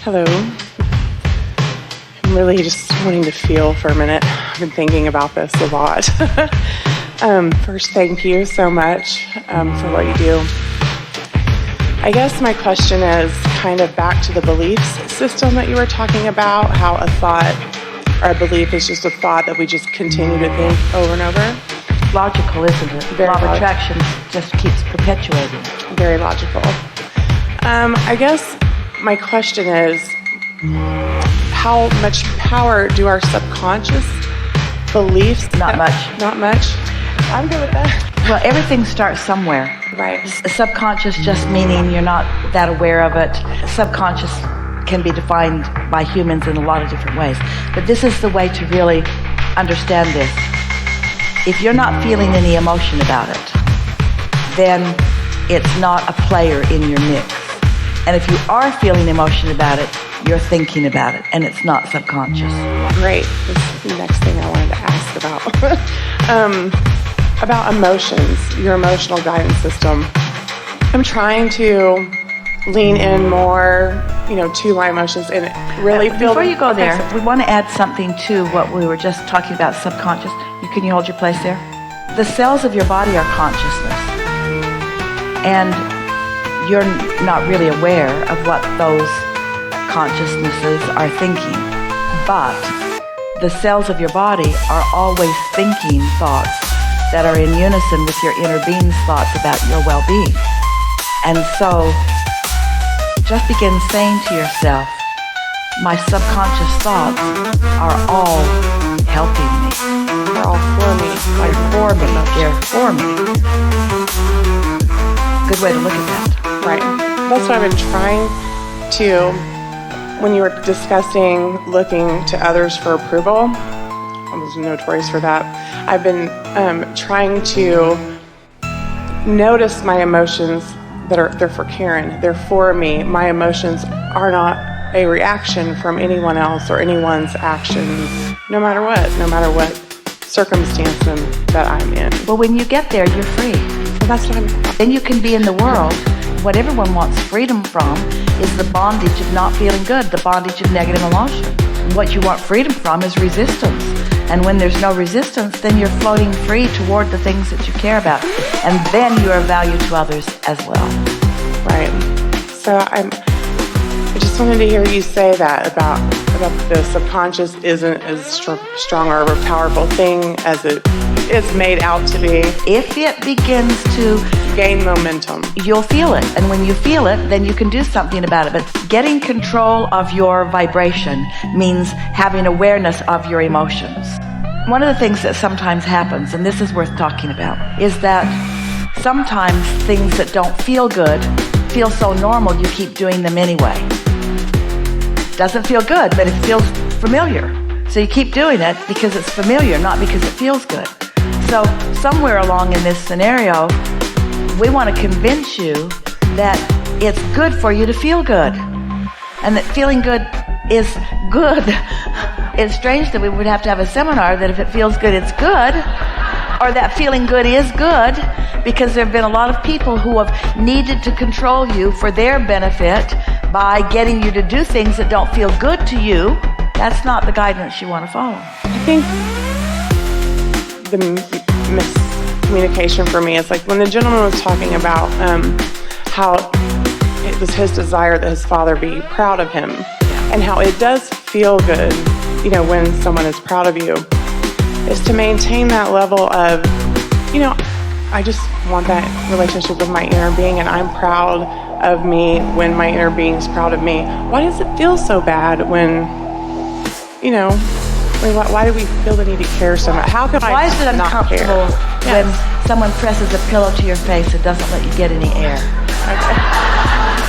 Hello. I'm really just wanting to feel for a minute. I've been thinking about this a lot. First, thank you so much for what you do. I guess my question is kind of back to the beliefs system that you were talking about, how a thought or a belief is just a thought that we just continue to think over and over. Logical, isn't it? Law of attraction just keeps perpetuating. Very logical. I guess my question is, how much power do our subconscious beliefs? Not much. Not much? I'm good with that. Well, everything starts somewhere. Right. Subconscious just meaning you're not that aware of it. Subconscious can be defined by humans in a lot of different ways. But this is the way to really understand this. If you're not feeling any emotion about it, then it's not a player in your mix. And if you are feeling emotion about it, you're thinking about it, and it's not subconscious. Great. This is the next thing I wanted to ask about emotions, your emotional guidance system. I'm trying to lean in more, to my emotions and really feel... Before you go there, we want to add something to what we were just talking about, subconscious. Can you hold your place there? The cells of your body are consciousness. And you're not really aware of what those consciousnesses are thinking. But the cells of your body are always thinking thoughts that are in unison with your inner being's thoughts about your well-being. And so just begin saying to yourself, my subconscious thoughts are all helping me. They're all for me. They're for me. Good way to look at that. Right. That's what I've been trying to, when you were discussing looking to others for approval, I was notorious for that. I've been trying to notice my emotions they're for Karen. They're for me. My emotions are not a reaction from anyone else or anyone's actions, no matter what circumstance that I'm in. Well, when you get there, you're free. Well, that's what Then you can be in the world. What everyone wants freedom from is the bondage of not feeling good, the bondage of negative emotion. What you want freedom from is resistance. And when there's no resistance, then you're floating free toward the things that you care about. And then you are of value to others as well. Right. So I just wanted to hear you say that about the subconscious isn't as strong or a powerful thing as it is made out to be. If it begins to gain momentum, you'll feel it. And when you feel it, then you can do something about it. But getting control of your vibration means having awareness of your emotions. One of the things that sometimes happens, and this is worth talking about, is that sometimes things that don't feel good feel so normal you keep doing them anyway. Doesn't feel good, but it feels familiar. So you keep doing it because it's familiar, not because it feels good. So somewhere along in this scenario, we want to convince you that it's good for you to feel good. And that feeling good is good. It's strange that we would have to have a seminar that if it feels good, it's good. Or that feeling good is good, because there have been a lot of people who have needed to control you for their benefit by getting you to do things that don't feel good to you. That's not the guidance you want to follow. I think the miscommunication for me is like when the gentleman was talking about how it was his desire that his father be proud of him, and how it does feel good, when someone is proud of you, is to maintain that level of, I just want that relationship with my inner being, and I'm proud of me when my inner being is proud of me. Why does it feel so bad when, why do we feel the need to care so much? How can Why is it uncomfortable when someone presses a pillow to your face and doesn't let you get any air? Okay.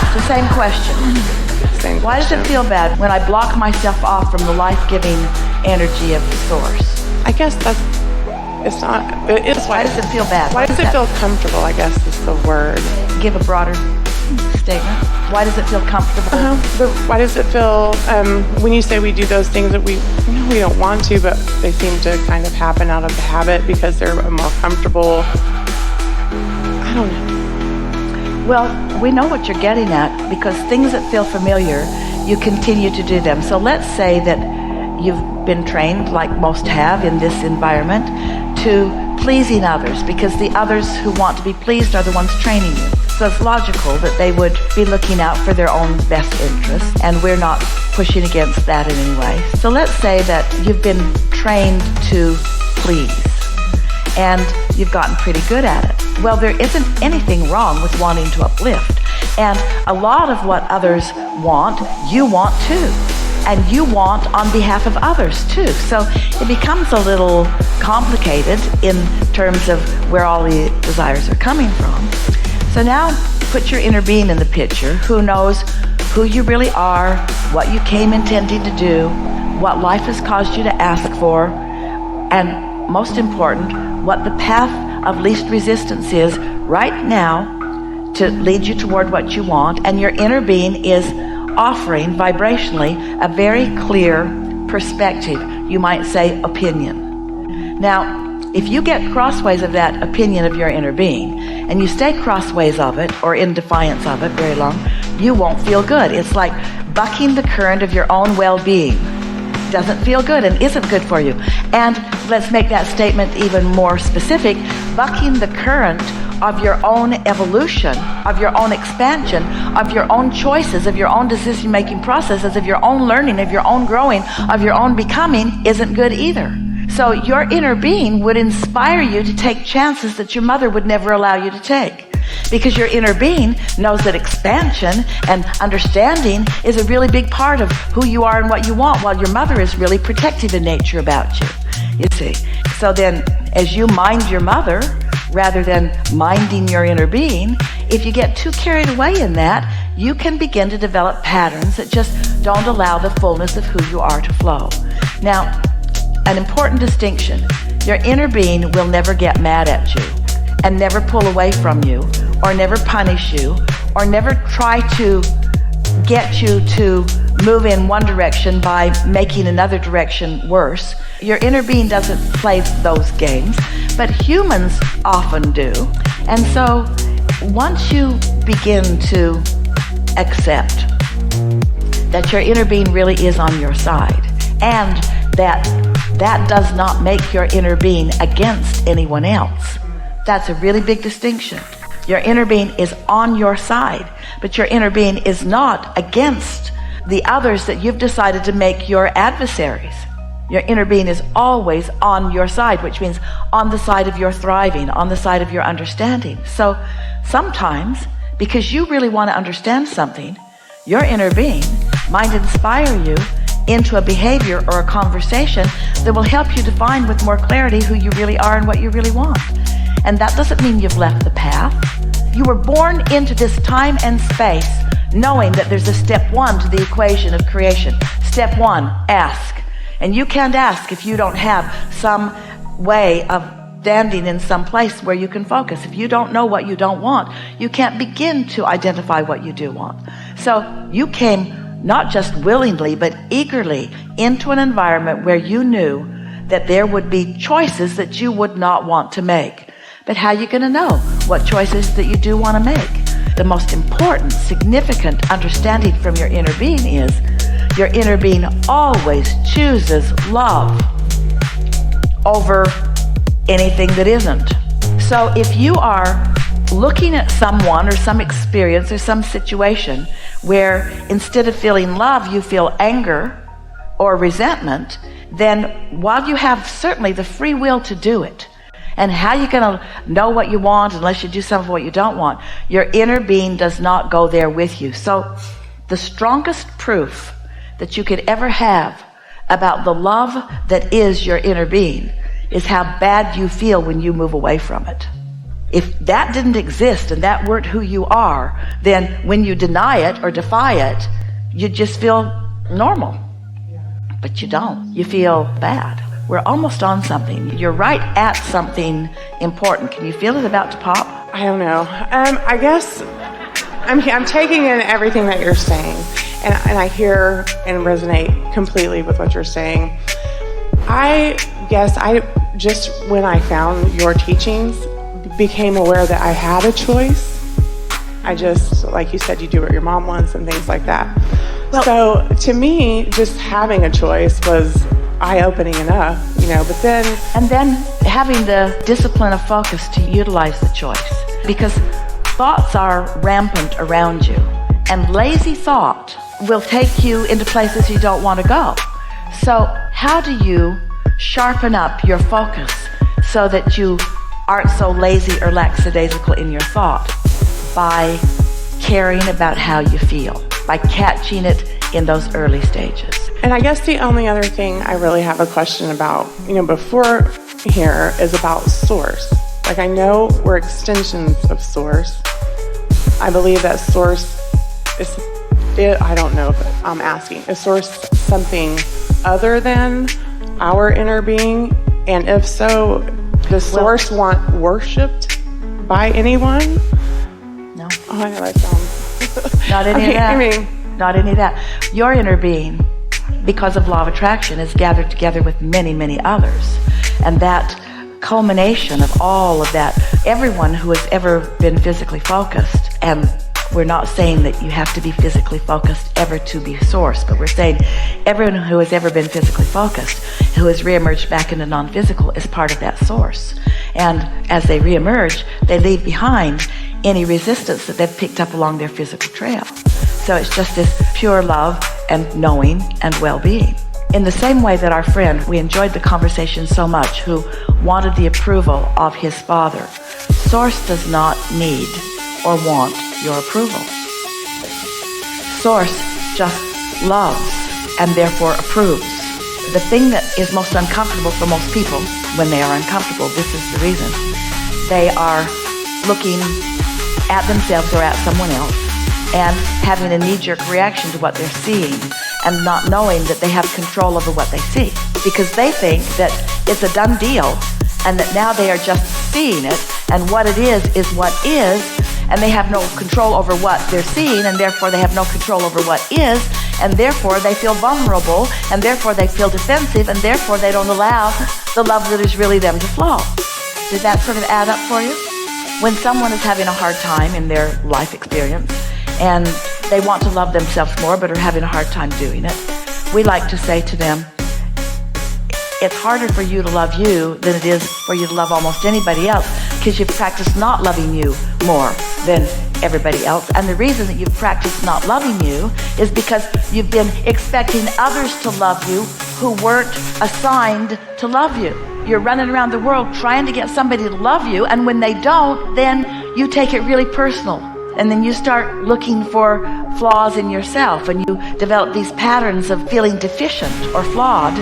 It's the same question. Why does it feel bad when I block myself off from the life-giving energy of the source? I guess it's not. Why does it feel bad? Why does it feel comfortable, I guess is the word. Give a broader statement. Why does it feel comfortable? But why does it feel, when you say we do those things that we don't want to, but they seem to kind of happen out of habit because they're more comfortable? I don't know. Well, we know what you're getting at, because things that feel familiar, you continue to do them. So let's say that you've been trained, like most have in this environment, to pleasing others, because the others who want to be pleased are the ones training you. So it's logical that they would be looking out for their own best interests, and we're not pushing against that in any way. So let's say that you've been trained to please, and you've gotten pretty good at it. Well, there isn't anything wrong with wanting to uplift. And a lot of what others want, you want too. And you want on behalf of others too. So it becomes a little complicated in terms of where all the desires are coming from. So now put your inner being in the picture, who knows who you really are, what you came intending to do, what life has caused you to ask for, and most important, what the path of least resistance is right now to lead you toward what you want. And your inner being is offering vibrationally a very clear perspective, you might say opinion. Now, if you get crossways of that opinion of your inner being, and you stay crossways of it or in defiance of it very long, you won't feel good. It's like bucking the current of your own well-being. Doesn't feel good and isn't good for you. And let's make that statement even more specific. Bucking the current of your own evolution, of your own expansion, of your own choices, of your own decision-making processes, of your own learning, of your own growing, of your own becoming isn't good either. So your inner being would inspire you to take chances that your mother would never allow you to take. Because your inner being knows that expansion and understanding is a really big part of who you are and what you want, while your mother is really protective in nature about you see. So then, as you mind your mother, rather than minding your inner being, if you get too carried away in that, you can begin to develop patterns that just don't allow the fullness of who you are to flow. Now, an important distinction: your inner being will never get mad at you, and never pull away from you, or never punish you, or never try to get you to move in one direction by making another direction worse. Your inner being doesn't play those games, but humans often do. And so once you begin to accept that your inner being really is on your side, and that does not make your inner being against anyone else, that's a really big distinction. Your inner being is on your side, but your inner being is not against the others that you've decided to make your adversaries. Your inner being is always on your side, which means on the side of your thriving, on the side of your understanding. So sometimes, because you really want to understand something, your inner being might inspire you into a behavior or a conversation that will help you define with more clarity who you really are and what you really want. And that doesn't mean you've left the path. You were born into this time and space knowing that there's a step one to the equation of creation. Step one, ask. And you can't ask if you don't have some way of standing in some place where you can focus. If you don't know what you don't want, you can't begin to identify what you do want. So you came not just willingly, but eagerly into an environment where you knew that there would be choices that you would not want to make. But how are you going to know what choices that you do want to make? The most important, significant understanding from your inner being is your inner being always chooses love over anything that isn't. So if you are looking at someone or some experience or some situation where instead of feeling love, you feel anger or resentment, then while you have certainly the free will to do it, and how you going to know what you want unless you do some of what you don't want, your inner being does not go there with you. So the strongest proof that you could ever have about the love that is your inner being is how bad you feel when you move away from it. If that didn't exist and that weren't who you are, then when you deny it or defy it, you just feel normal. But you don't. You feel bad. We're almost on something. You're right at something important. Can you feel it about to pop? I don't know. I guess I'm taking in everything that you're saying, and I hear and resonate completely with what you're saying. I guess just when I found your teachings, became aware that I had a choice. I just, like you said, you do what your mom wants and things like that. So to me, just having a choice was eye-opening enough, but then... And then having the discipline of focus to utilize the choice. Because thoughts are rampant around you. And lazy thought will take you into places you don't want to go. So how do you sharpen up your focus so that you aren't so lazy or lackadaisical in your thought? By caring about how you feel, by catching it in those early stages. And I guess the only other thing I really have a question about, before here is about source. Like, I know we're extensions of source. I believe that source is, I don't know if I'm asking, is source something other than our inner being? And if so, does source want worshipped by anyone? No. Oh, I know that sounds... Not any of that. Not any of that. Your inner being, because of law of attraction, is gathered together with many, many others. And that culmination of all of that, everyone who has ever been physically focused, and we're not saying that you have to be physically focused ever to be source, but we're saying everyone who has ever been physically focused, who has reemerged back into non-physical, is part of that source. And as they reemerge, they leave behind any resistance that they've picked up along their physical trail. So it's just this pure love and knowing and well-being. In the same way that our friend, we enjoyed the conversation so much, who wanted the approval of his father. Source does not need or want your approval. Source just loves and therefore approves. The thing that is most uncomfortable for most people when they are uncomfortable, this is the reason. They are looking at themselves or at someone else and having a knee-jerk reaction to what they're seeing and not knowing that they have control over what they see, because they think that it's a done deal and that now they are just seeing it, and what it is what is, and they have no control over what they're seeing, and therefore they have no control over what is, and therefore they feel vulnerable, and therefore they feel defensive, and therefore they don't allow the love that is really them to flow. Did that sort of add up for you? When someone is having a hard time in their life experience and they want to love themselves more but are having a hard time doing it, we like to say to them, it's harder for you to love you than it is for you to love almost anybody else, because you've practiced not loving you more than everybody else. And the reason that you've practiced not loving you is because you've been expecting others to love you who weren't assigned to love you. You're running around the world trying to get somebody to love you, and when they don't, then you take it really personal. And then you start looking for flaws in yourself, and you develop these patterns of feeling deficient or flawed,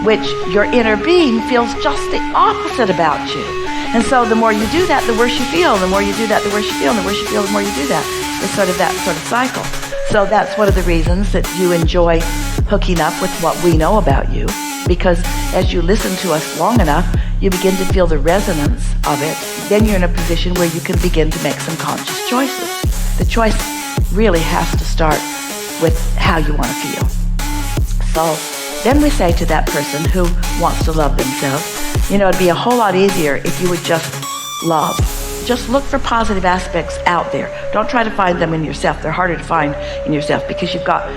which your inner being feels just the opposite about you. And so the more you do that, the worse you feel. The more you do that, the worse you feel. And the worse you feel, the more you do that. It's sort of that sort of cycle. So that's one of the reasons that you enjoy hooking up with what we know about you, because as you listen to us long enough, you begin to feel the resonance of it. Then you're in a position where you can begin to make some conscious choices. The choice really has to start with how you want to feel. So then we say to that person who wants to love themselves, it'd be a whole lot easier if you would just love. Just look for positive aspects out there. Don't try to find them in yourself. They're harder to find in yourself because you've got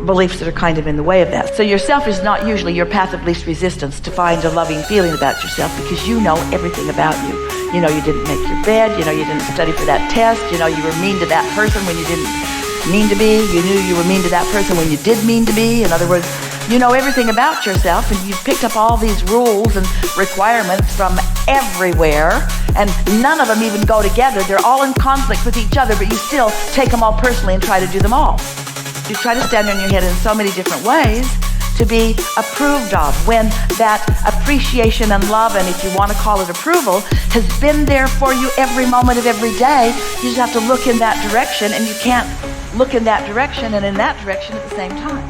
beliefs that are kind of in the way of that. So yourself is not usually your path of least resistance to find a loving feeling about yourself, because you know everything about you. You didn't make your bed. You didn't study for that test. You were mean to that person when you didn't mean to be. You knew you were mean to that person when you did mean to be. In other words, you know everything about yourself, and you've picked up all these rules and requirements from everywhere, and none of them even go together. They're all in conflict with each other, but you still take them all personally and try to do them all. You try to stand on your head in so many different ways to be approved of, when that appreciation and love, and if you want to call it approval, has been there for you every moment of every day. You just have to look in that direction, and you can't look in that direction and in that direction at the same time.